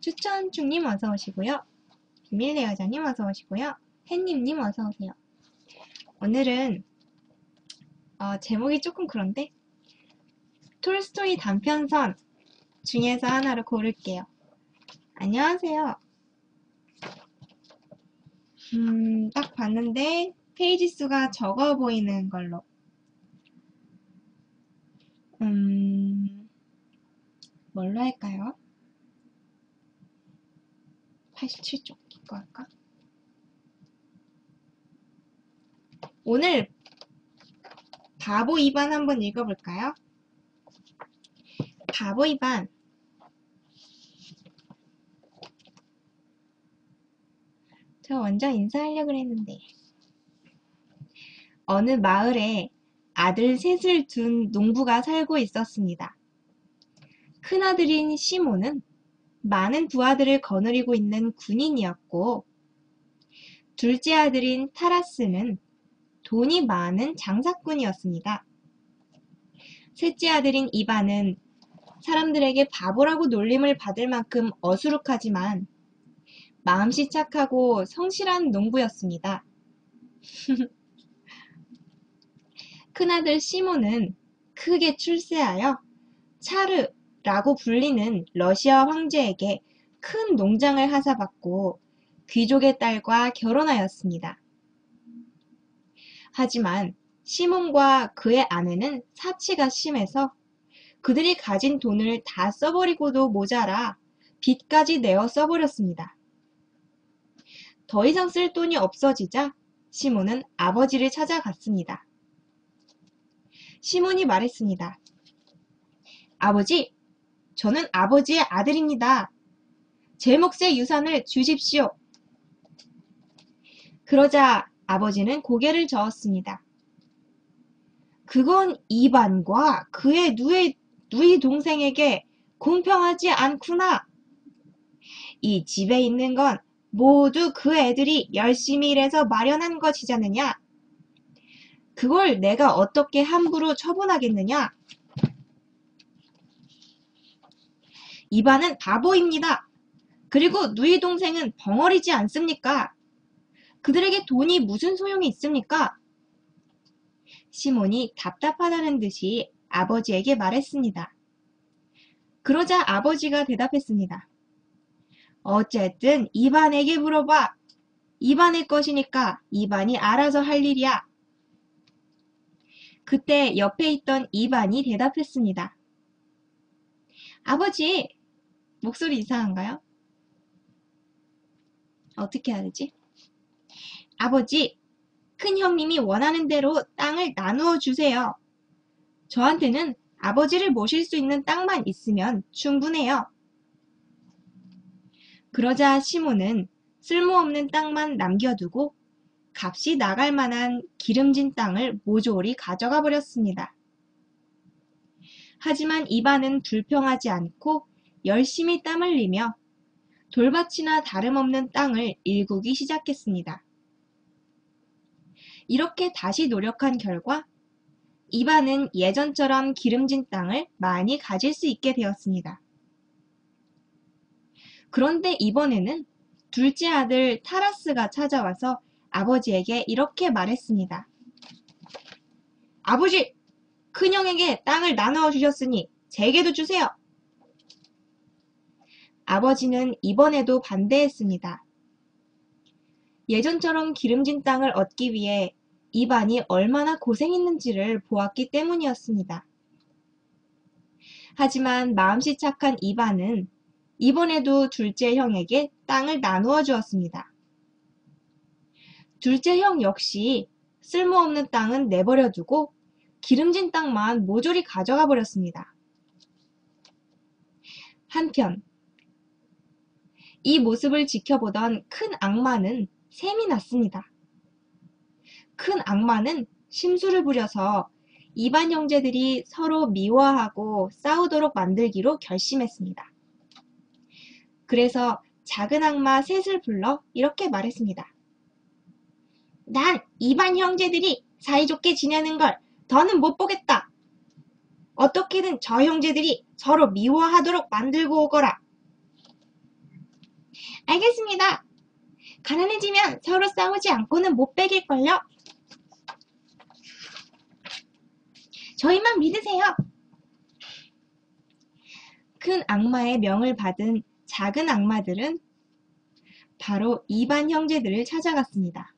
추천충님 어서오시고요. 비밀의 여자님 어서오시고요. 햇님님 어서오세요. 오늘은 제목이 조금 그런데 톨스토이 단편선 중에서 하나를 고를게요. 안녕하세요. 딱 봤는데 페이지 수가 적어 보이는 걸로 뭘로 할까요? 87쪽 이거 할까? 오늘 바보 2반 한번 읽어볼까요? 바보 2반. 저 먼저 인사하려고 했는데. 어느 마을에 아들 셋을 둔 농부가 살고 있었습니다. 큰아들인 시몬은 많은 부하들을 거느리고 있는 군인이었고, 둘째 아들인 타라스는 돈이 많은 장사꾼이었습니다. 셋째 아들인 이반은 사람들에게 바보라고 놀림을 받을 만큼 어수룩하지만 마음씨 착하고 성실한 농부였습니다. 큰아들 시몬은 크게 출세하여 차르라고 불리는 러시아 황제에게 큰 농장을 하사받고 귀족의 딸과 결혼하였습니다. 하지만 시몬과 그의 아내는 사치가 심해서 그들이 가진 돈을 다 써버리고도 모자라 빚까지 내어 써버렸습니다. 더 이상 쓸 돈이 없어지자 시몬은 아버지를 찾아갔습니다. 시몬이 말했습니다. 아버지, 저는 아버지의 아들입니다. 제 몫의 유산을 주십시오. 그러자 아버지는 고개를 저었습니다. 그건 이반과 그의 누이 동생에게 공평하지 않구나. 이 집에 있는 건 모두 그 애들이 열심히 일해서 마련한 것이잖느냐. 그걸 내가 어떻게 함부로 처분하겠느냐. 이반은 바보입니다. 그리고 누이 동생은 벙어리지 않습니까? 그들에게 돈이 무슨 소용이 있습니까? 시몬이 답답하다는 듯이 아버지에게 말했습니다. 그러자 아버지가 대답했습니다. 어쨌든 이반에게 물어봐. 이반의 것이니까 이반이 알아서 할 일이야. 그때 옆에 있던 이반이 대답했습니다. 아버지, 목소리 이상한가요? 어떻게 해야 되지? 아버지, 큰 형님이 원하는 대로 땅을 나누어 주세요. 저한테는 아버지를 모실 수 있는 땅만 있으면 충분해요. 그러자 시몬은 쓸모없는 땅만 남겨두고 값이 나갈 만한 기름진 땅을 모조리 가져가 버렸습니다. 하지만 이반은 불평하지 않고 열심히 땀 흘리며 돌밭이나 다름없는 땅을 일구기 시작했습니다. 이렇게 다시 노력한 결과 이반은 예전처럼 기름진 땅을 많이 가질 수 있게 되었습니다. 그런데 이번에는 둘째 아들 타라스가 찾아와서 아버지에게 이렇게 말했습니다. 아버지, 큰형에게 땅을 나누어 주셨으니 제게도 주세요. 아버지는 이번에도 반대했습니다. 예전처럼 기름진 땅을 얻기 위해 이반이 얼마나 고생했는지를 보았기 때문이었습니다. 하지만 마음씨 착한 이반은 이번에도 둘째 형에게 땅을 나누어 주었습니다. 둘째 형 역시 쓸모없는 땅은 내버려 두고 기름진 땅만 모조리 가져가 버렸습니다. 한편 이 모습을 지켜보던 큰 악마는 셈이 났습니다. 큰 악마는 심술을 부려서 이반 형제들이 서로 미워하고 싸우도록 만들기로 결심했습니다. 그래서 작은 악마 셋을 불러 이렇게 말했습니다. 난 이반 형제들이 사이좋게 지내는 걸 더는 못 보겠다. 어떻게든 저 형제들이 서로 미워하도록 만들고 오거라. 알겠습니다. 가난해지면 서로 싸우지 않고는 못 베길걸요? 저희만 믿으세요. 큰 악마의 명을 받은 작은 악마들은 바로 이반 형제들을 찾아갔습니다.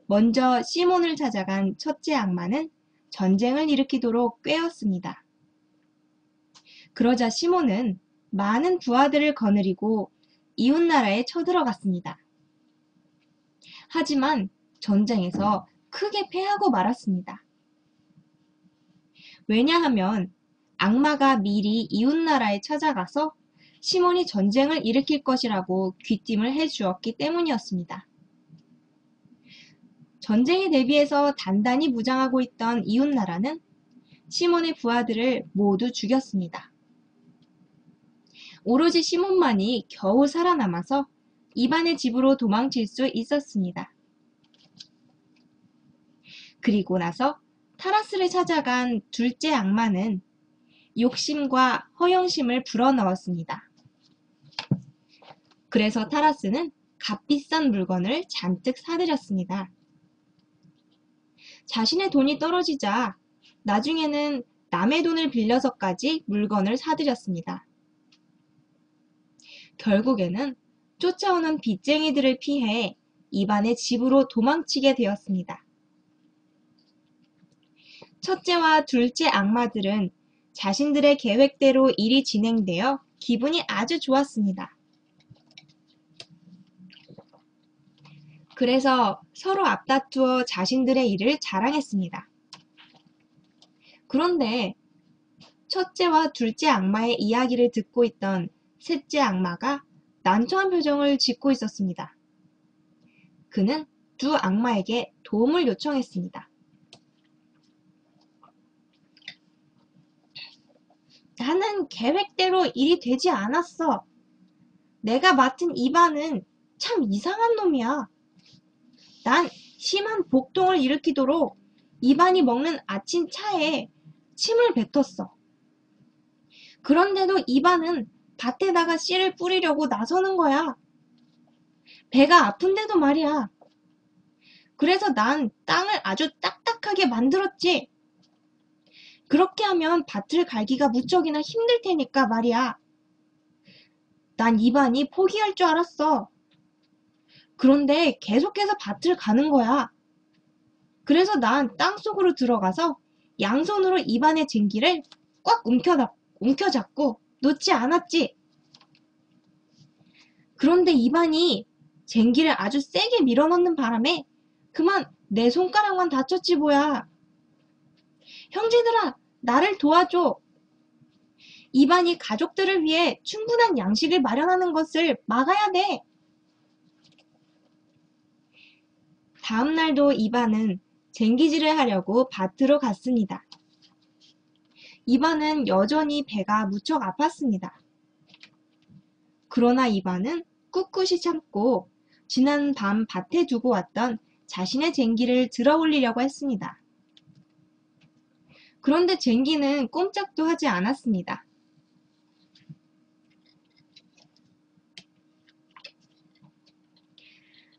먼저 시몬을 찾아간 첫째 악마는 전쟁을 일으키도록 꾀었습니다. 그러자 시몬은 많은 부하들을 거느리고 이웃나라에 쳐들어갔습니다. 하지만 전쟁에서 크게 패하고 말았습니다. 왜냐하면 악마가 미리 이웃나라에 찾아가서 시몬이 전쟁을 일으킬 것이라고 귀띔을 해주었기 때문이었습니다. 전쟁에 대비해서 단단히 무장하고 있던 이웃나라는 시몬의 부하들을 모두 죽였습니다. 오로지 시몬만이 겨우 살아남아서 이반의 집으로 도망칠 수 있었습니다. 그리고 나서 타라스를 찾아간 둘째 악마는 욕심과 허영심을 불어넣었습니다. 그래서 타라스는 값비싼 물건을 잔뜩 사들였습니다. 자신의 돈이 떨어지자 나중에는 남의 돈을 빌려서까지 물건을 사들였습니다. 결국에는 쫓아오는 빚쟁이들을 피해 이반의 집으로 도망치게 되었습니다. 첫째와 둘째 악마들은 자신들의 계획대로 일이 진행되어 기분이 아주 좋았습니다. 그래서 서로 앞다투어 자신들의 일을 자랑했습니다. 그런데 첫째와 둘째 악마의 이야기를 듣고 있던 셋째 악마가 난처한 표정을 짓고 있었습니다. 그는 두 악마에게 도움을 요청했습니다. 나는 계획대로 일이 되지 않았어. 내가 맡은 이반은 참 이상한 놈이야. 난 심한 복통을 일으키도록 이반이 먹는 아침 차에 침을 뱉었어. 그런데도 이반은 밭에다가 씨를 뿌리려고 나서는 거야. 배가 아픈데도 말이야. 그래서 난 땅을 아주 딱딱하게 만들었지. 그렇게 하면 밭을 갈기가 무척이나 힘들 테니까 말이야. 난 이반이 포기할 줄 알았어. 그런데 계속해서 밭을 가는 거야. 그래서 난 땅속으로 들어가서 양손으로 이반의 쟁기를 꽉 움켜잡고 놓지 않았지. 그런데 이반이 쟁기를 아주 세게 밀어넣는 바람에 그만 내 손가락만 다쳤지 뭐야. 형제들아, 나를 도와줘. 이반이 가족들을 위해 충분한 양식을 마련하는 것을 막아야 돼. 다음 날도 이반은 쟁기질을 하려고 밭으로 갔습니다. 이반은 여전히 배가 무척 아팠습니다. 그러나 이반은 꿋꿋이 참고 지난 밤 밭에 두고 왔던 자신의 쟁기를 들어 올리려고 했습니다. 그런데 쟁기는 꼼짝도 하지 않았습니다.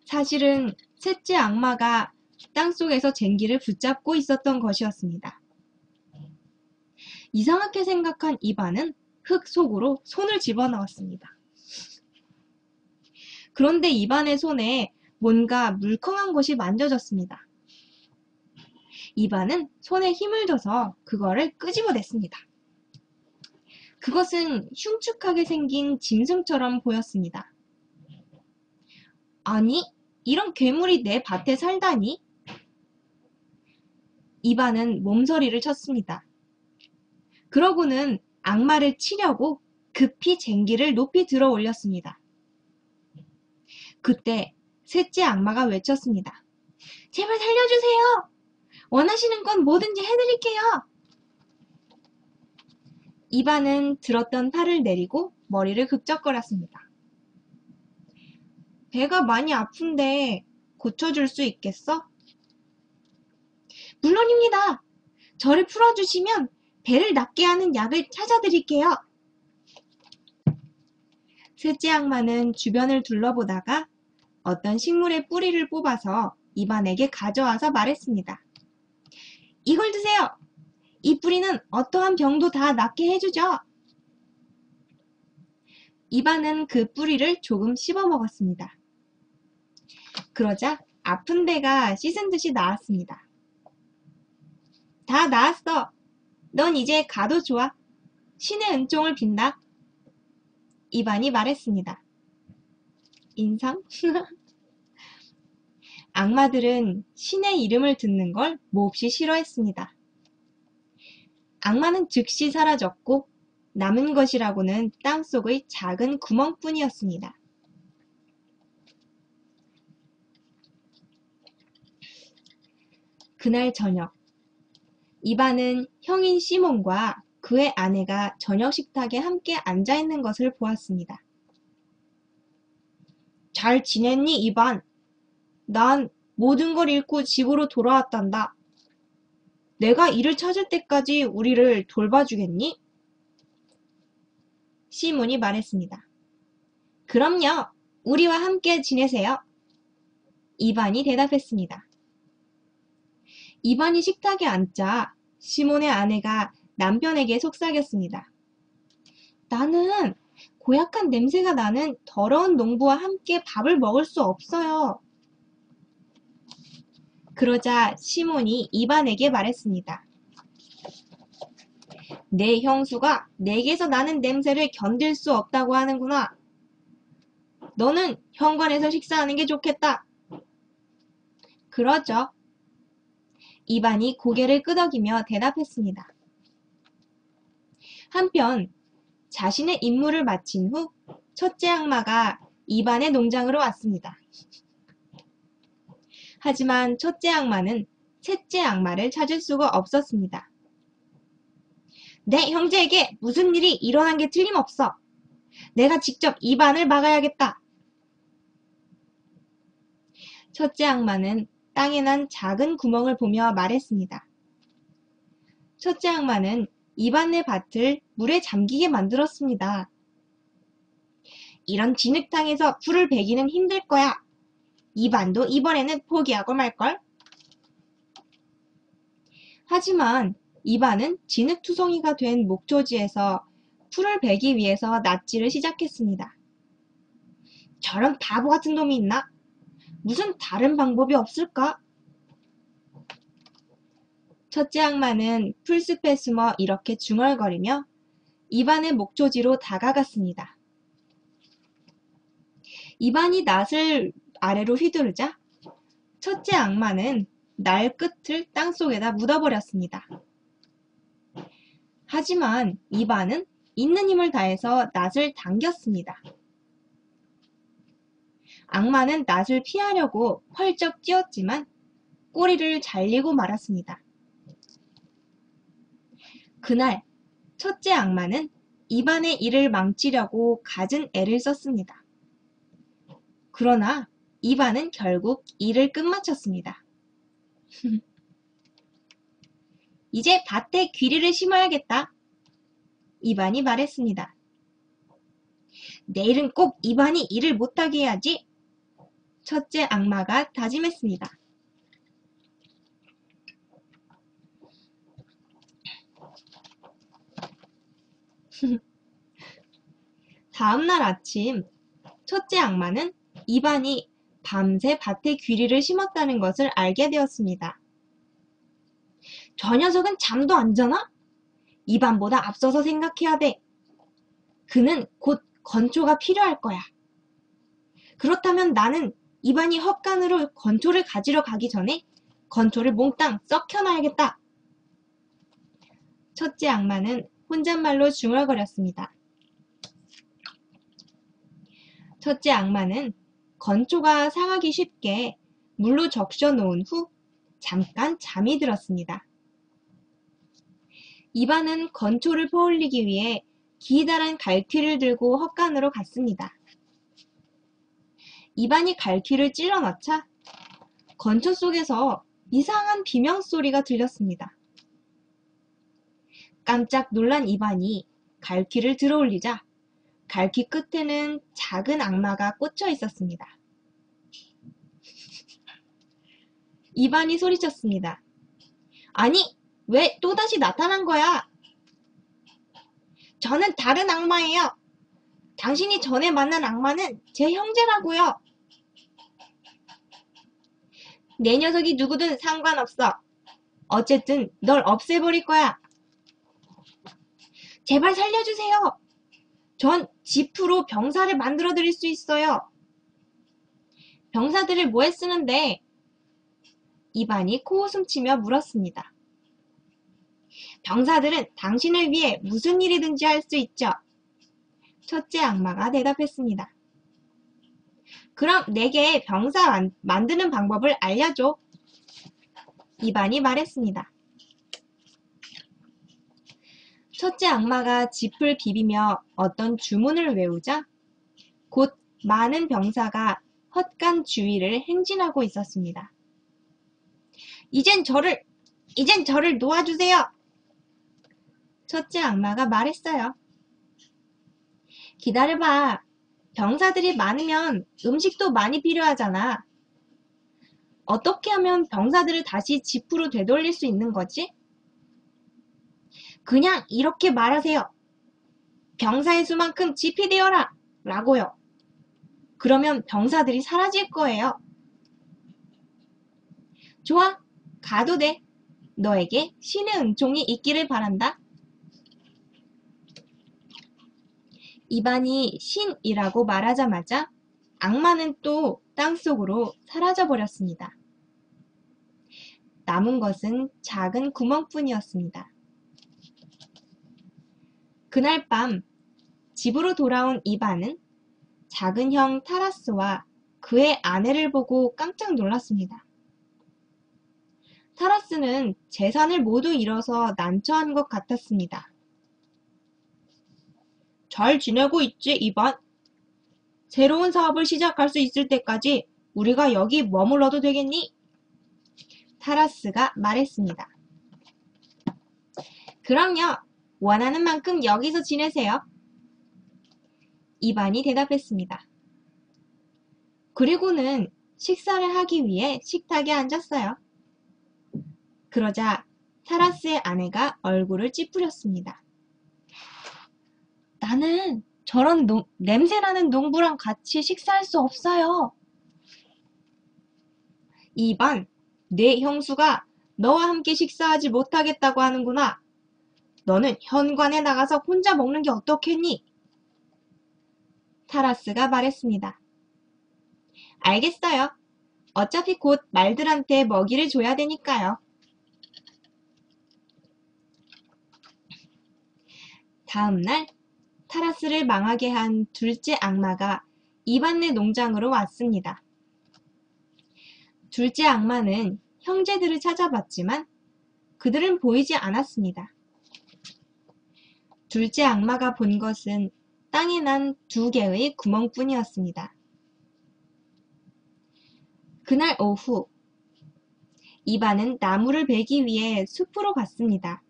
사실은 셋째 악마가 땅속에서 쟁기를 붙잡고 있었던 것이었습니다. 이상하게 생각한 이반은 흙 속으로 손을 집어넣었습니다. 그런데 이반의 손에 뭔가 물컹한 것이 만져졌습니다. 이반은 손에 힘을 줘서 그거를 끄집어냈습니다. 그것은 흉측하게 생긴 짐승처럼 보였습니다. 아니, 이런 괴물이 내 밭에 살다니? 이반은 몸서리를 쳤습니다. 그러고는 악마를 치려고 급히 쟁기를 높이 들어 올렸습니다. 그때 셋째 악마가 외쳤습니다. 제발 살려주세요. 원하시는 건 뭐든지 해드릴게요. 이반은 들었던 팔을 내리고 머리를 극적거렸습니다. 배가 많이 아픈데 고쳐줄 수 있겠어? 물론입니다. 저를 풀어주시면 배를 낫게 하는 약을 찾아드릴게요. 셋째 악마는 주변을 둘러보다가 어떤 식물의 뿌리를 뽑아서 이반에게 가져와서 말했습니다. 이걸 드세요! 이 뿌리는 어떠한 병도 다 낫게 해주죠. 이반은 그 뿌리를 조금 씹어 먹었습니다. 그러자 아픈 데가 씻은 듯이 나았습니다. 다 나았어. 넌 이제 가도 좋아. 신의 은총을 빈다. 이반이 말했습니다. 인상? 악마들은 신의 이름을 듣는 걸 몹시 싫어했습니다. 악마는 즉시 사라졌고 남은 것이라고는 땅속의 작은 구멍뿐이었습니다. 그날 저녁, 이반은 형인 시몬과 그의 아내가 저녁 식탁에 함께 앉아있는 것을 보았습니다. 잘 지냈니, 이반? 난 모든 걸 잃고 집으로 돌아왔단다. 내가 일을 찾을 때까지 우리를 돌봐주겠니? 시몬이 말했습니다. 그럼요. 우리와 함께 지내세요. 이반이 대답했습니다. 이반이 식탁에 앉자 시몬의 아내가 남편에게 속삭였습니다. 나는 고약한 냄새가 나는 더러운 농부와 함께 밥을 먹을 수 없어요. 그러자 시몬이 이반에게 말했습니다. 내 형수가 내게서 나는 냄새를 견딜 수 없다고 하는구나. 너는 현관에서 식사하는 게 좋겠다. 그러죠. 이반이 고개를 끄덕이며 대답했습니다. 한편 자신의 임무를 마친 후 첫째 악마가 이반의 농장으로 왔습니다. 하지만 첫째 악마는 셋째 악마를 찾을 수가 없었습니다. 내 형제에게 무슨 일이 일어난 게 틀림없어. 내가 직접 이반을 막아야겠다. 첫째 악마는 땅에 난 작은 구멍을 보며 말했습니다. 첫째 악마는 이반의 밭을 물에 잠기게 만들었습니다. 이런 진흙탕에서 풀을 베기는 힘들 거야. 이반도 이번에는 포기하고 말걸? 하지만 이반은 진흙투성이가 된 목초지에서 풀을 베기 위해서 낫지를 시작했습니다. 저런 바보 같은 놈이 있나? 무슨 다른 방법이 없을까? 첫째 악마는 풀숲에 숨어 이렇게 중얼거리며 이반의 목초지로 다가갔습니다. 이반이 낫을 아래로 휘두르자 첫째 악마는 날 끝을 땅속에다 묻어버렸습니다. 하지만 이반은 있는 힘을 다해서 낫을 당겼습니다. 악마는 낫을 피하려고 펄쩍 뛰었지만 꼬리를 잘리고 말았습니다. 그날 첫째 악마는 이반의 일을 망치려고 갖은 애를 썼습니다. 그러나 이반은 결국 일을 끝마쳤습니다. 이제 밭에 귀리를 심어야겠다. 이반이 말했습니다. 내일은 꼭 이반이 일을 못하게 해야지. 첫째 악마가 다짐했습니다. 다음날 아침 첫째 악마는 이반이 밤새 밭에 귀리를 심었다는 것을 알게 되었습니다. 저 녀석은 잠도 안 자나? 이반보다 앞서서 생각해야 돼. 그는 곧 건초가 필요할 거야. 그렇다면 나는 이반이 헛간으로 건초를 가지러 가기 전에 건초를 몽땅 썩혀놔야겠다. 첫째 악마는 혼잣말로 중얼거렸습니다. 첫째 악마는 건초가 상하기 쉽게 물로 적셔 놓은 후 잠깐 잠이 들었습니다. 이반은 건초를 퍼올리기 위해 기다란 갈퀴를 들고 헛간으로 갔습니다. 이반이 갈퀴를 찔러 넣자 건초 속에서 이상한 비명소리가 들렸습니다. 깜짝 놀란 이반이 갈퀴를 들어올리자 갈퀴 끝에는 작은 악마가 꽂혀 있었습니다. 이반이 소리쳤습니다. 아니, 왜 또다시 나타난 거야? 저는 다른 악마예요. 당신이 전에 만난 악마는 제 형제라고요. 내 녀석이 누구든 상관없어. 어쨌든 널 없애버릴 거야. 제발 살려주세요. 전 지프로 병사를 만들어 드릴 수 있어요. 병사들을 뭐에 쓰는데? 이반이 코웃음치며 물었습니다. 병사들은 당신을 위해 무슨 일이든지 할 수 있죠. 첫째 악마가 대답했습니다. 그럼 내게 병사 만드는 방법을 알려줘. 이반이 말했습니다. 첫째 악마가 짚을 비비며 어떤 주문을 외우자 곧 많은 병사가 헛간 주위를 행진하고 있었습니다. 이젠 저를 놓아주세요. 첫째 악마가 말했어요. 기다려봐. 병사들이 많으면 음식도 많이 필요하잖아. 어떻게 하면 병사들을 다시 지프로 되돌릴 수 있는 거지? 그냥 이렇게 말하세요. 병사의 수만큼 지피 되어라! 라고요. 그러면 병사들이 사라질 거예요. 좋아, 가도 돼. 너에게 신의 은총이 있기를 바란다. 이반이 신이라고 말하자마자 악마는 또 땅속으로 사라져 버렸습니다. 남은 것은 작은 구멍뿐이었습니다. 그날 밤 집으로 돌아온 이반은 작은 형 타라스와 그의 아내를 보고 깜짝 놀랐습니다. 타라스는 재산을 모두 잃어서 난처한 것 같았습니다. 잘 지내고 있지, 이반? 새로운 사업을 시작할 수 있을 때까지 우리가 여기 머물러도 되겠니? 타라스가 말했습니다. 그럼요. 원하는 만큼 여기서 지내세요. 이반이 대답했습니다. 그리고는 식사를 하기 위해 식탁에 앉았어요. 그러자 타라스의 아내가 얼굴을 찌푸렸습니다. 나는 저런 냄새나는 농부랑 같이 식사할 수 없어요. 이반, 내 형수가 너와 함께 식사하지 못하겠다고 하는구나. 너는 현관에 나가서 혼자 먹는 게 어떻겠니? 타라스가 말했습니다. 알겠어요. 어차피 곧 말들한테 먹이를 줘야 되니까요. 다음 날 타라스를 망하게 한 둘째 악마가 이반네 농장으로 왔습니다. 둘째 악마는 형제들을 찾아봤지만 그들은 보이지 않았습니다. 둘째 악마가 본 것은 땅에 난 2개의 구멍뿐이었습니다. 그날 오후 이반은 나무를 베기 위해 숲으로 갔습니다.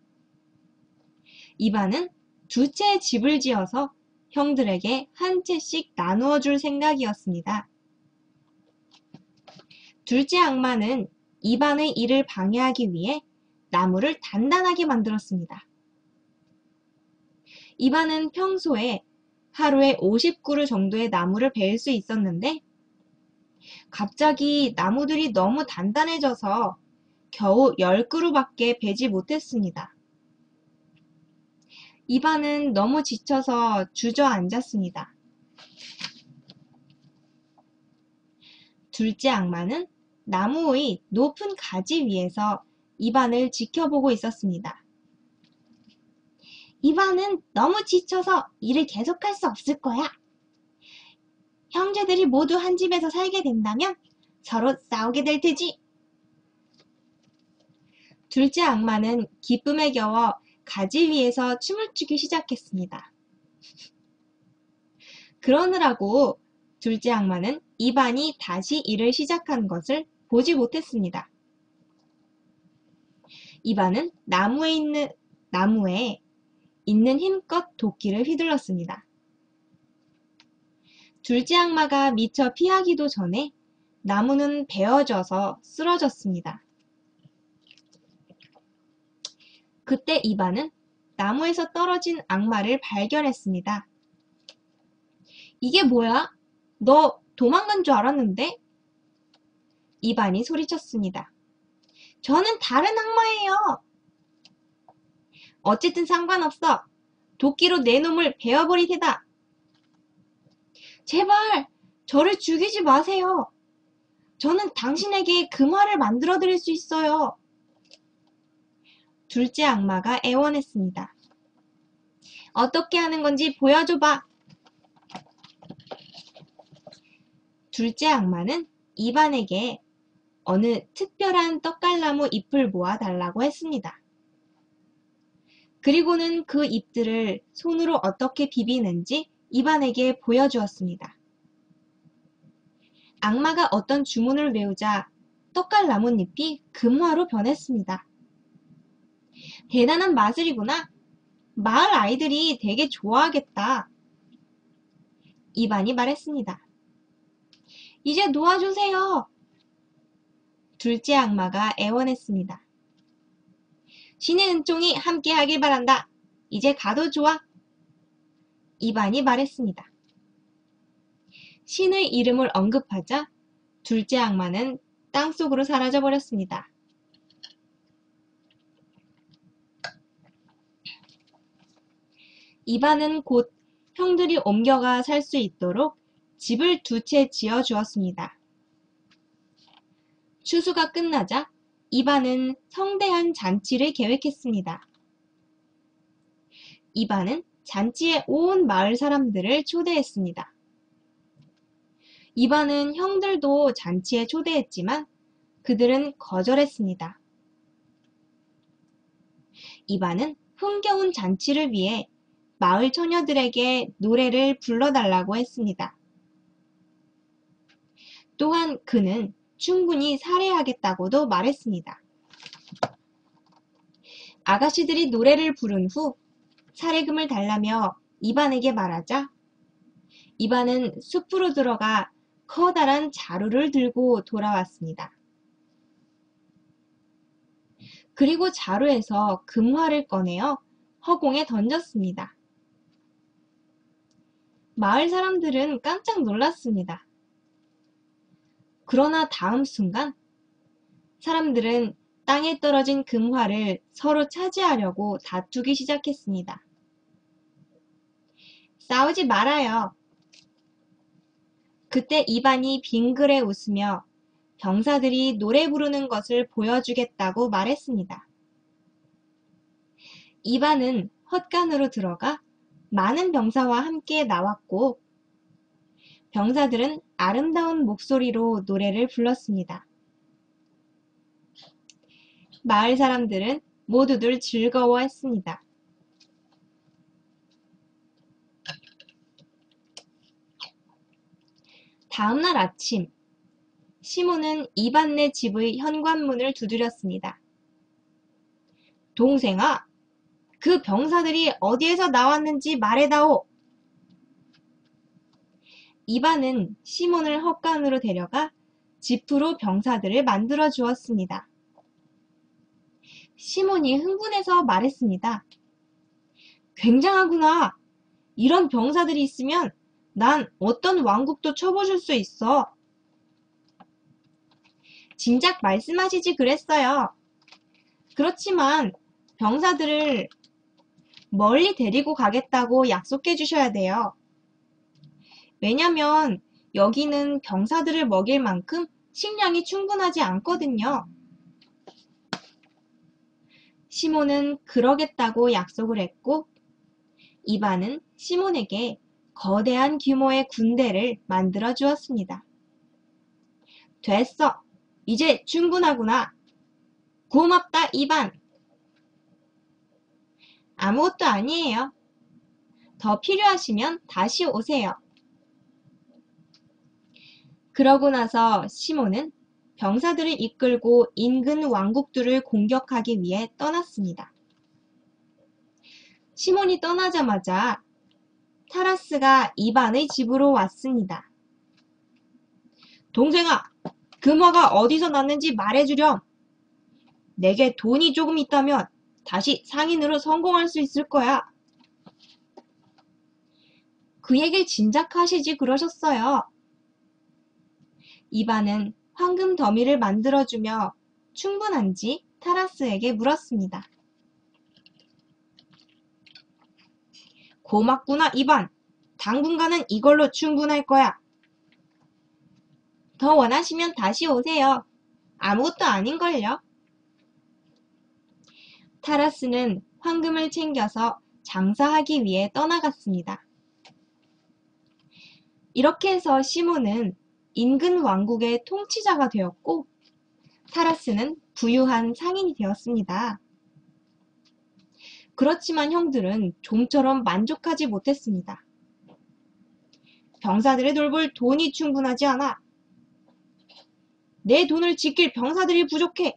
이반은 2채의 집을 지어서 형들에게 한 채씩 나누어 줄 생각이었습니다. 둘째 악마는 이반의 일을 방해하기 위해 나무를 단단하게 만들었습니다. 이반은 평소에 하루에 50그루 정도의 나무를 베일 수 있었는데 갑자기 나무들이 너무 단단해져서 겨우 10그루밖에 베지 못했습니다. 이반은 너무 지쳐서 주저앉았습니다. 둘째 악마는 나무의 높은 가지 위에서 이반을 지켜보고 있었습니다. 이반은 너무 지쳐서 일을 계속할 수 없을 거야. 형제들이 모두 한 집에서 살게 된다면 서로 싸우게 될 테지. 둘째 악마는 기쁨에 겨워 가지 위에서 춤을 추기 시작했습니다. 그러느라고 둘째 악마는 이반이 다시 일을 시작한 것을 보지 못했습니다. 이반은 나무에 있는 힘껏 도끼를 휘둘렀습니다. 둘째 악마가 미처 피하기도 전에 나무는 베어져서 쓰러졌습니다. 그때 이반은 나무에서 떨어진 악마를 발견했습니다. 이게 뭐야? 너 도망간 줄 알았는데? 이반이 소리쳤습니다. 저는 다른 악마예요. 어쨌든 상관없어. 도끼로 내 놈을 베어버릴 테다. 제발 저를 죽이지 마세요. 저는 당신에게 금화를 만들어 드릴 수 있어요. 둘째 악마가 애원했습니다. 어떻게 하는 건지 보여줘봐. 둘째 악마는 이반에게 어느 특별한 떡갈나무 잎을 모아 달라고 했습니다. 그리고는 그 잎들을 손으로 어떻게 비비는지 이반에게 보여주었습니다. 악마가 어떤 주문을 외우자 떡갈나뭇잎이 금화로 변했습니다. 대단한 마술이구나. 마을 아이들이 되게 좋아하겠다. 이반이 말했습니다. 이제 놓아주세요. 둘째 악마가 애원했습니다. 신의 은총이 함께하길 바란다. 이제 가도 좋아. 이반이 말했습니다. 신의 이름을 언급하자 둘째 악마는 땅속으로 사라져버렸습니다. 이반은 곧 형들이 옮겨가 살 수 있도록 집을 두 채 지어 주었습니다. 추수가 끝나자 이반은 성대한 잔치를 계획했습니다. 이반은 잔치에 온 마을 사람들을 초대했습니다. 이반은 형들도 잔치에 초대했지만 그들은 거절했습니다. 이반은 흥겨운 잔치를 위해 마을 처녀들에게 노래를 불러달라고 했습니다. 또한 그는 충분히 살해하겠다고도 말했습니다. 아가씨들이 노래를 부른 후 살해금을 달라며 이반에게 말하자 이반은 숲으로 들어가 커다란 자루를 들고 돌아왔습니다. 그리고 자루에서 금화를 꺼내어 허공에 던졌습니다. 마을 사람들은 깜짝 놀랐습니다. 그러나 다음 순간 사람들은 땅에 떨어진 금화를 서로 차지하려고 다투기 시작했습니다. 싸우지 말아요. 그때 이반이 빙그레 웃으며 병사들이 노래 부르는 것을 보여주겠다고 말했습니다. 이반은 헛간으로 들어가 많은 병사와 함께 나왔고 병사들은 아름다운 목소리로 노래를 불렀습니다. 마을 사람들은 모두들 즐거워했습니다. 다음날 아침, 시몬은 이반네 집의 현관문을 두드렸습니다. 동생아, 그 병사들이 어디에서 나왔는지 말해다오. 이반은 시몬을 헛간으로 데려가 지프로 병사들을 만들어 주었습니다. 시몬이 흥분해서 말했습니다. 굉장하구나. 이런 병사들이 있으면 난 어떤 왕국도 쳐부술 수 있어. 진작 말씀하시지 그랬어요. 그렇지만 병사들을 멀리 데리고 가겠다고 약속해 주셔야 돼요. 왜냐면 여기는 병사들을 먹일 만큼 식량이 충분하지 않거든요. 시몬은 그러겠다고 약속을 했고 이반은 시몬에게 거대한 규모의 군대를 만들어 주었습니다. 됐어. 이제 충분하구나. 고맙다, 이반. 아무것도 아니에요. 더 필요하시면 다시 오세요. 그러고 나서 시몬은 병사들을 이끌고 인근 왕국들을 공격하기 위해 떠났습니다. 시몬이 떠나자마자 타라스가 이반의 집으로 왔습니다. 동생아, 금화가 어디서 났는지 말해주렴. 내게 돈이 조금 있다면 다시 상인으로 성공할 수 있을 거야. 그 얘길 진작 하시지 그러셨어요. 이반은 황금 더미를 만들어주며 충분한지 타라스에게 물었습니다. 고맙구나, 이반. 당분간은 이걸로 충분할 거야. 더 원하시면 다시 오세요. 아무것도 아닌걸요. 타라스는 황금을 챙겨서 장사하기 위해 떠나갔습니다. 이렇게 해서 시몬은 인근 왕국의 통치자가 되었고 타라스는 부유한 상인이 되었습니다. 그렇지만 형들은 좀처럼 만족하지 못했습니다. 병사들을 돌볼 돈이 충분하지 않아. 내 돈을 지킬 병사들이 부족해.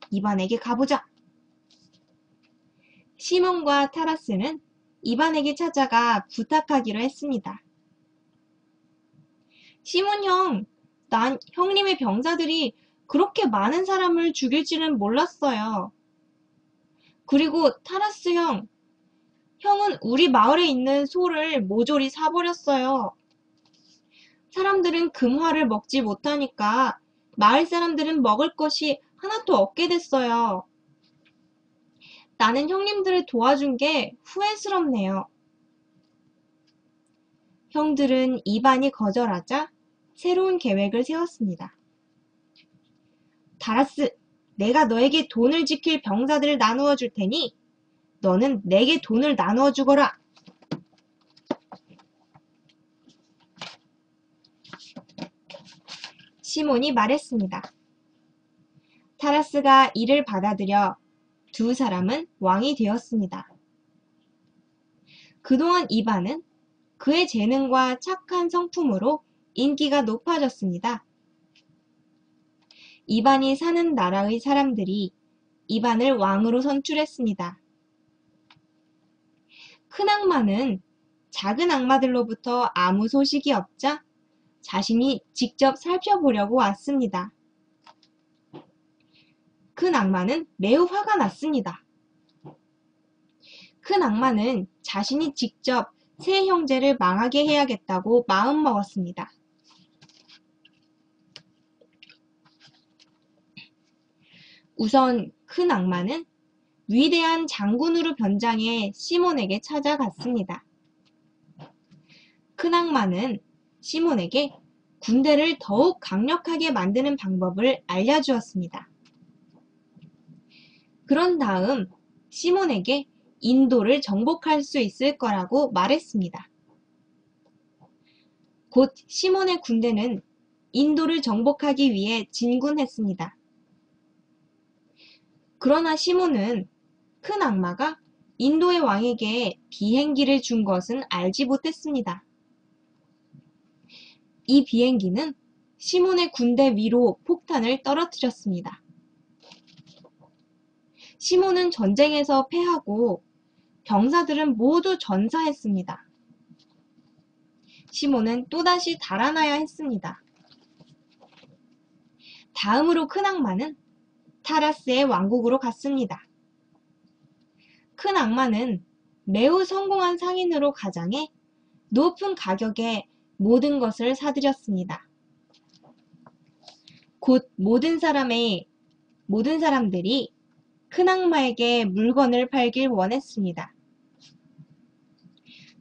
이반에게 가보자. 시몬과 타라스는 이반에게 찾아가 부탁하기로 했습니다. 시몬 형, 난 형님의 병사들이 그렇게 많은 사람을 죽일지는 몰랐어요. 그리고 타라스 형, 형은 우리 마을에 있는 소를 모조리 사버렸어요. 사람들은 금화를 먹지 못하니까 마을 사람들은 먹을 것이 하나도 없게 됐어요. 나는 형님들을 도와준 게 후회스럽네요. 형들은 이반이 거절하자 새로운 계획을 세웠습니다. 타라스, 내가 너에게 돈을 지킬 병사들을 나누어 줄 테니 너는 내게 돈을 나누어 주거라. 시몬이 말했습니다. 타라스가 이를 받아들여 두 사람은 왕이 되었습니다. 그동안 이반은 그의 재능과 착한 성품으로 인기가 높아졌습니다. 이반이 사는 나라의 사람들이 이반을 왕으로 선출했습니다. 큰 악마는 작은 악마들로부터 아무 소식이 없자 자신이 직접 살펴보려고 왔습니다. 큰 악마는 매우 화가 났습니다. 큰 악마는 자신이 직접 세 형제를 망하게 해야겠다고 마음먹었습니다. 우선 큰 악마는 위대한 장군으로 변장해 시몬에게 찾아갔습니다. 큰 악마는 시몬에게 군대를 더욱 강력하게 만드는 방법을 알려주었습니다. 그런 다음 시몬에게 인도를 정복할 수 있을 거라고 말했습니다. 곧 시몬의 군대는 인도를 정복하기 위해 진군했습니다. 그러나 시몬은 큰 악마가 인도의 왕에게 비행기를 준 것은 알지 못했습니다. 이 비행기는 시몬의 군대 위로 폭탄을 떨어뜨렸습니다. 시몬은 전쟁에서 패하고 병사들은 모두 전사했습니다. 시몬은 또다시 달아나야 했습니다. 다음으로 큰 악마는 타라스의 왕국으로 갔습니다. 큰 악마는 매우 성공한 상인으로 가장해 높은 가격에 모든 것을 사들였습니다. 곧 모든 사람들이 큰 악마에게 물건을 팔길 원했습니다.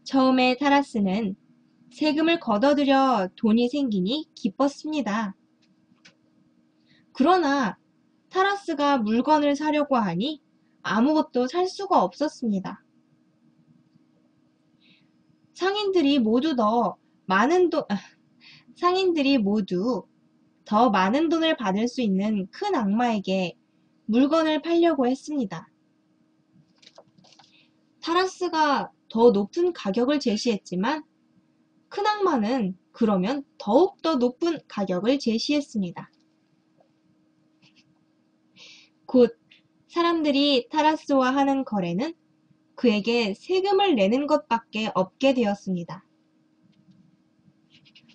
처음에 타라스는 세금을 걷어들여 돈이 생기니 기뻤습니다. 그러나 타라스가 물건을 사려고 하니 아무것도 살 수가 없었습니다. 상인들이 모두 더 많은 돈을 받을 수 있는 큰 악마에게 물건을 팔려고 했습니다. 타라스가 더 높은 가격을 제시했지만 큰 악마는 그러면 더욱더 높은 가격을 제시했습니다. 곧 사람들이 타라스와 하는 거래는 그에게 세금을 내는 것밖에 없게 되었습니다.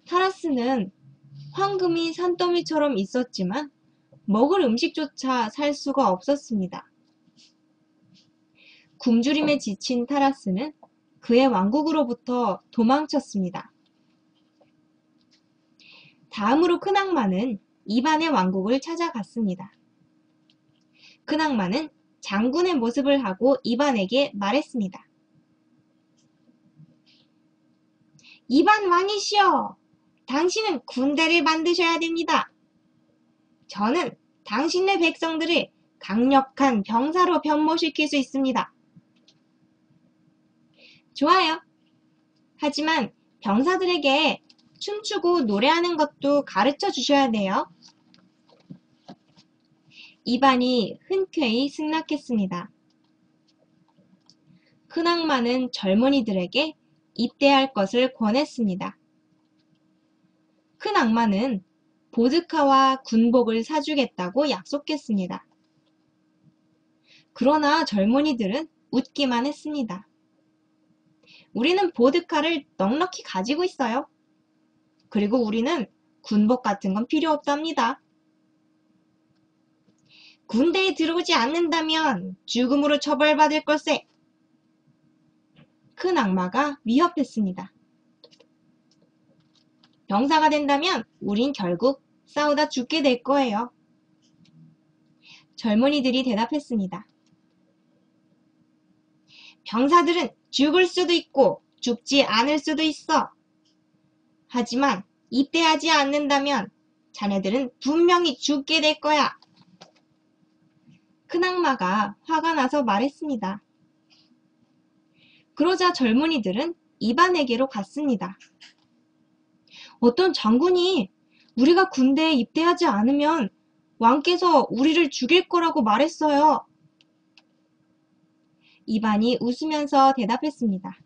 타라스는 황금이 산더미처럼 있었지만 먹을 음식조차 살 수가 없었습니다. 굶주림에 지친 타라스는 그의 왕국으로부터 도망쳤습니다. 다음으로 큰악마는 이반의 왕국을 찾아갔습니다. 큰악마는 장군의 모습을 하고 이반에게 말했습니다. 이반 왕이시여, 당신은 군대를 만드셔야 됩니다. 저는 당신네 백성들을 강력한 병사로 변모시킬 수 있습니다. 좋아요. 하지만 병사들에게 춤추고 노래하는 것도 가르쳐 주셔야 돼요. 이반이 흔쾌히 승낙했습니다. 큰악마는 젊은이들에게 입대할 것을 권했습니다. 큰악마는 보드카와 군복을 사주겠다고 약속했습니다. 그러나 젊은이들은 웃기만 했습니다. 우리는 보드카를 넉넉히 가지고 있어요. 그리고 우리는 군복 같은 건 필요 없답니다. 군대에 들어오지 않는다면 죽음으로 처벌받을 걸세. 큰악마가 위협했습니다. 병사가 된다면 우린 결국 싸우다 죽게 될 거예요. 젊은이들이 대답했습니다. 병사들은 죽을 수도 있고 죽지 않을 수도 있어. 하지만 입대하지 않는다면 자네들은 분명히 죽게 될 거야. 큰악마가 화가 나서 말했습니다. 그러자 젊은이들은 이반에게로 갔습니다. 어떤 장군이 우리가 군대에 입대하지 않으면 왕께서 우리를 죽일 거라고 말했어요. 이반이 웃으면서 대답했습니다.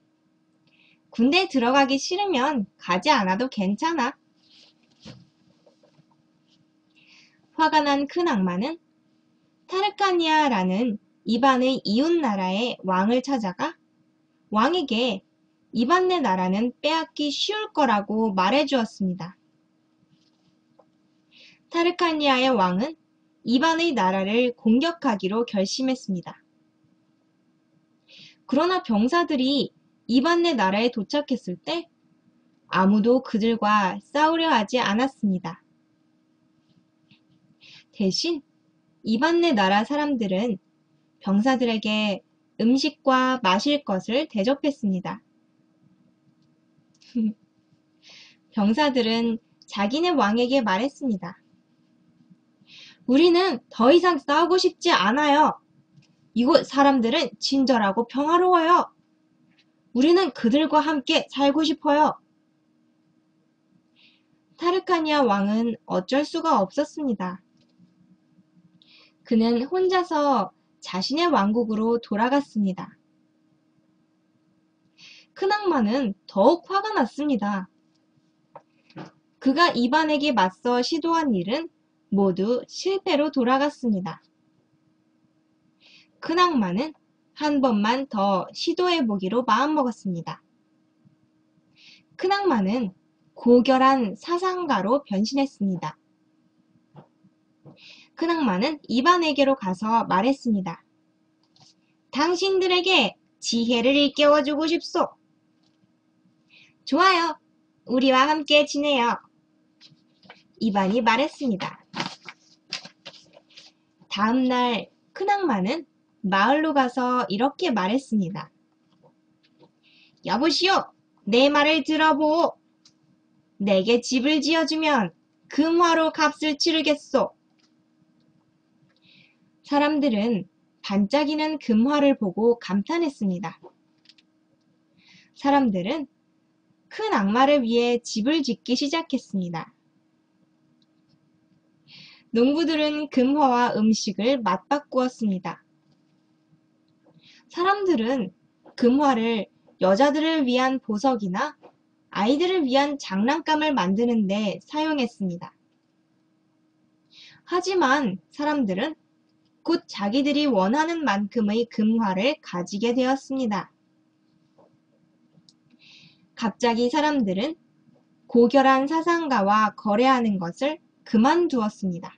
군대에 들어가기 싫으면 가지 않아도 괜찮아. 화가 난 큰악마는 타르카니아라는 이반의 이웃나라의 왕을 찾아가 왕에게 이반네 나라는 빼앗기 쉬울 거라고 말해주었습니다. 타르카니아의 왕은 이반의 나라를 공격하기로 결심했습니다. 그러나 병사들이 이반네 나라에 도착했을 때 아무도 그들과 싸우려 하지 않았습니다. 대신 이반네 나라 사람들은 병사들에게 음식과 마실 것을 대접했습니다. 병사들은 자기네 왕에게 말했습니다. 우리는 더 이상 싸우고 싶지 않아요. 이곳 사람들은 친절하고 평화로워요. 우리는 그들과 함께 살고 싶어요. 타르카니아 왕은 어쩔 수가 없었습니다. 그는 혼자서 자신의 왕국으로 돌아갔습니다. 큰악마는 더욱 화가 났습니다. 그가 이반에게 맞서 시도한 일은 모두 실패로 돌아갔습니다. 큰악마는 한 번만 더 시도해보기로 마음먹었습니다. 큰악마는 고결한 사상가로 변신했습니다. 큰악마는 이반에게로 가서 말했습니다. 당신들에게 지혜를 일깨워주고 싶소. 좋아요. 우리와 함께 지내요. 이반이 말했습니다. 다음날 큰악마는 마을로 가서 이렇게 말했습니다. 여보시오, 내 말을 들어보오. 내게 집을 지어주면 금화로 값을 치르겠소. 사람들은 반짝이는 금화를 보고 감탄했습니다. 사람들은 큰 악마를 위해 집을 짓기 시작했습니다. 농부들은 금화와 음식을 맞바꾸었습니다. 사람들은 금화를 여자들을 위한 보석이나 아이들을 위한 장난감을 만드는 데 사용했습니다. 하지만 사람들은 곧 자기들이 원하는 만큼의 금화를 가지게 되었습니다. 갑자기 사람들은 고결한 사상가와 거래하는 것을 그만두었습니다.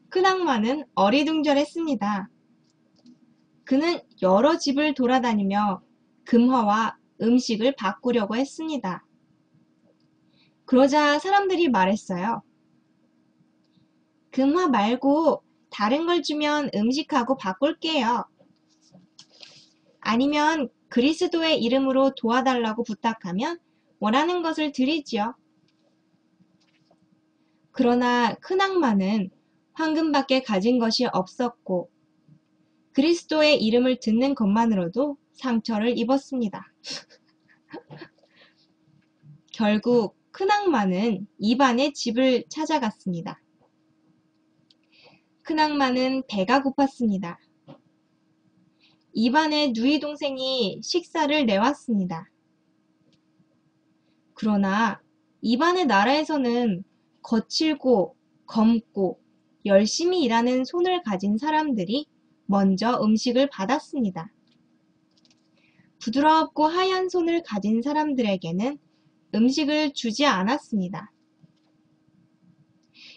큰악마는 어리둥절했습니다. 그는 여러 집을 돌아다니며 금화와 음식을 바꾸려고 했습니다. 그러자 사람들이 말했어요. 금화 말고 다른 걸 주면 음식하고 바꿀게요. 아니면 그리스도의 이름으로 도와달라고 부탁하면 원하는 것을 드리지요. 그러나 큰악마는 황금밖에 가진 것이 없었고 그리스도의 이름을 듣는 것만으로도 상처를 입었습니다. 결국 큰악마는 이반의 집을 찾아갔습니다. 큰악마는 배가 고팠습니다. 이반의 누이 동생이 식사를 내왔습니다. 그러나 이반의 나라에서는 거칠고 검고 열심히 일하는 손을 가진 사람들이 먼저 음식을 받았습니다. 부드럽고 하얀 손을 가진 사람들에게는 음식을 주지 않았습니다.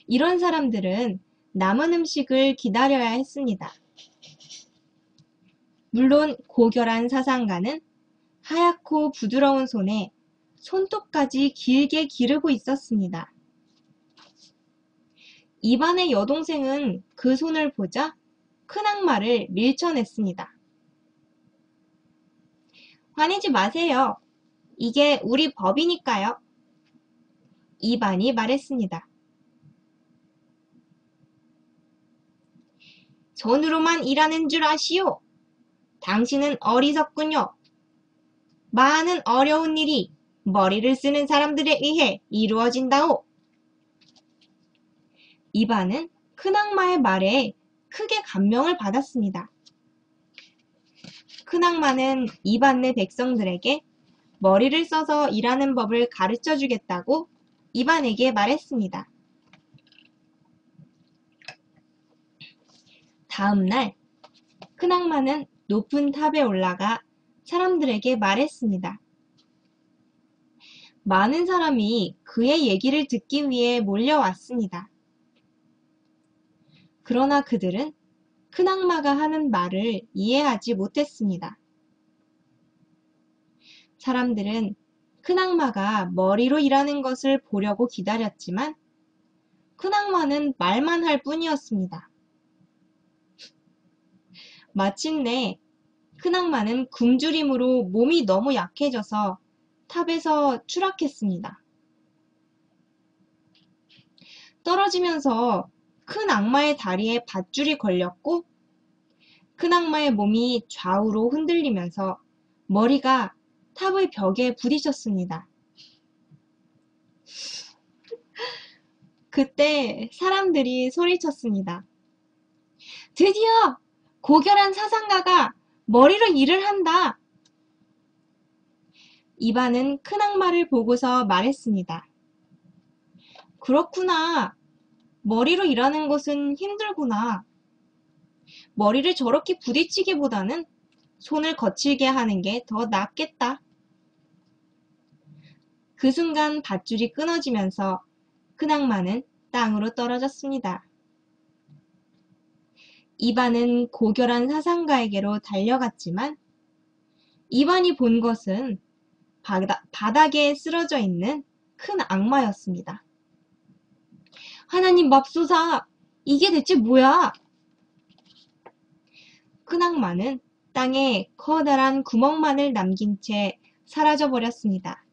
이런 사람들은 남은 음식을 기다려야 했습니다. 물론 고결한 사상가는 하얗고 부드러운 손에 손톱까지 길게 기르고 있었습니다. 이반의 여동생은 그 손을 보자 큰악마를 밀쳐냈습니다. 화내지 마세요. 이게 우리 법이니까요. 이반이 말했습니다. 손으로만 일하는 줄 아시오. 당신은 어리석군요. 많은 어려운 일이 머리를 쓰는 사람들에 의해 이루어진다오. 이반은 큰악마의 말에 크게 감명을 받았습니다. 큰악마는 이반네 백성들에게 머리를 써서 일하는 법을 가르쳐 주겠다고 이반에게 말했습니다. 다음 날 큰악마는 높은 탑에 올라가 사람들에게 말했습니다. 많은 사람이 그의 얘기를 듣기 위해 몰려왔습니다. 그러나 그들은 큰악마가 하는 말을 이해하지 못했습니다. 사람들은 큰악마가 머리로 일하는 것을 보려고 기다렸지만 큰악마는 말만 할 뿐이었습니다. 마침내 큰악마는 굶주림으로 몸이 너무 약해져서 탑에서 추락했습니다. 떨어지면서 큰 악마의 다리에 밧줄이 걸렸고 큰 악마의 몸이 좌우로 흔들리면서 머리가 탑의 벽에 부딪혔습니다. 그때 사람들이 소리쳤습니다. 드디어 고결한 사상가가 머리로 일을 한다. 이반은 큰 악마를 보고서 말했습니다. 그렇구나. 머리로 일하는 것은 힘들구나. 머리를 저렇게 부딪히기보다는 손을 거칠게 하는 게 더 낫겠다. 그 순간 밧줄이 끊어지면서 큰 악마는 땅으로 떨어졌습니다. 이반은 고결한 사상가에게로 달려갔지만 이반이 본 것은 바닥에 쓰러져 있는 큰 악마였습니다. 하나님 맙소사! 이게 대체 뭐야? 큰 악마는 땅에 커다란 구멍만을 남긴 채 사라져 버렸습니다.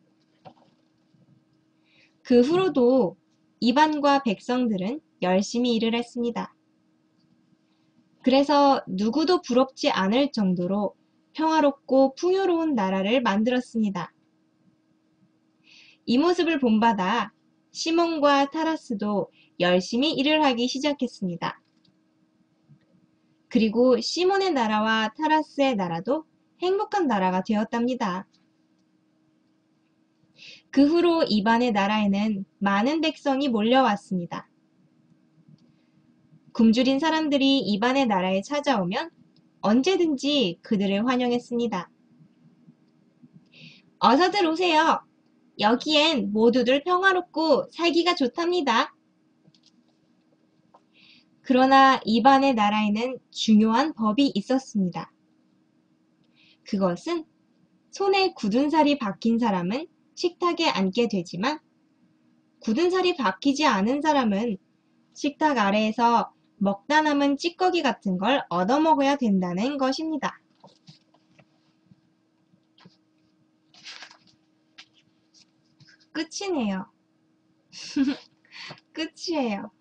그 후로도 이반과 백성들은 열심히 일을 했습니다. 그래서 누구도 부럽지 않을 정도로 평화롭고 풍요로운 나라를 만들었습니다. 이 모습을 본받아 시몬과 타라스도 열심히 일을 하기 시작했습니다. 그리고 시몬의 나라와 타라스의 나라도 행복한 나라가 되었답니다. 그 후로 이반의 나라에는 많은 백성이 몰려왔습니다. 굶주린 사람들이 이반의 나라에 찾아오면 언제든지 그들을 환영했습니다. 어서들 오세요. 여기엔 모두들 평화롭고 살기가 좋답니다. 그러나 이반의 나라에는 중요한 법이 있었습니다. 그것은 손에 굳은 살이 박힌 사람은 식탁에 앉게 되지만 굳은 살이 박히지 않은 사람은 식탁 아래에서 먹다 남은 찌꺼기 같은 걸 얻어먹어야 된다는 것입니다. 끝이네요. 끝이에요.